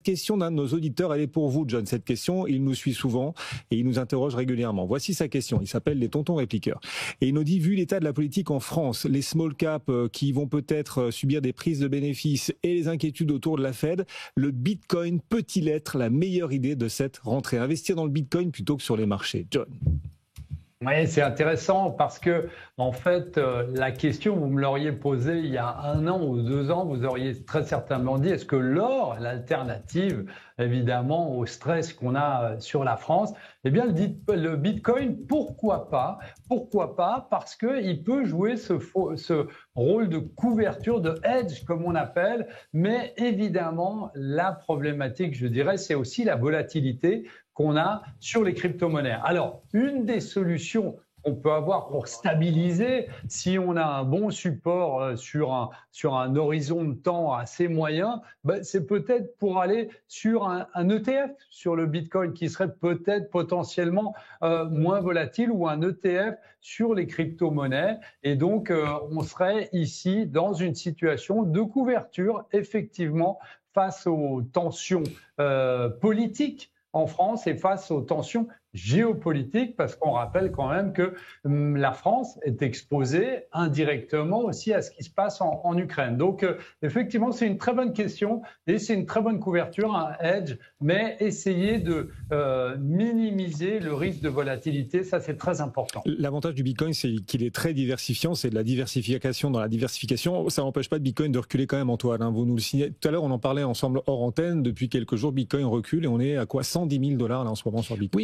Question d'un de nos auditeurs, elle est pour vous, John. Cette question, il nous suit souvent et il nous interroge régulièrement. Voici sa question. Il s'appelle les tontons répliqueurs. Et il nous dit, vu l'état de la politique en France, les small caps qui vont peut-être subir des prises de bénéfices et les inquiétudes autour de la Fed, le Bitcoin peut-il être la meilleure idée de cette rentrée? Investir dans le Bitcoin plutôt que sur les marchés. John. Oui, c'est intéressant parce que, en fait, la question, vous me l'auriez posée il y a 1 an ou 2 ans, vous auriez très certainement dit, est-ce que l'or, l'alternative, évidemment, au stress qu'on a sur la France, eh bien, le Bitcoin, pourquoi pas? Pourquoi pas? Parce qu'il peut jouer ce rôle de couverture, de hedge, comme on appelle, mais évidemment, la problématique, je dirais, c'est aussi la volatilité qu'on a sur les crypto-monnaies. Alors, une des solutions qu'on peut avoir pour stabiliser, si on a un bon support sur un horizon de temps assez moyen, c'est peut-être pour aller sur un ETF sur le Bitcoin qui serait peut-être potentiellement moins volatile, ou un ETF sur les crypto-monnaies. Et donc, on serait ici dans une situation de couverture, effectivement, face aux tensions politiques en France et face aux tensions géopolitiques, parce qu'on rappelle quand même que la France est exposée indirectement aussi à ce qui se passe en Ukraine. Donc, effectivement, c'est une très bonne question et c'est une très bonne couverture, un hedge, mais essayer de minimiser le risque de volatilité, ça c'est très important. L'avantage du Bitcoin, c'est qu'il est très diversifiant, c'est de la diversification dans la diversification. Ça n'empêche pas de Bitcoin de reculer quand même, Antoine. Vous nous le signez. Tout à l'heure, on en parlait ensemble hors antenne. Depuis quelques jours, Bitcoin recule et on est à quoi, 110 000 $ là en ce moment sur Bitcoin. Oui,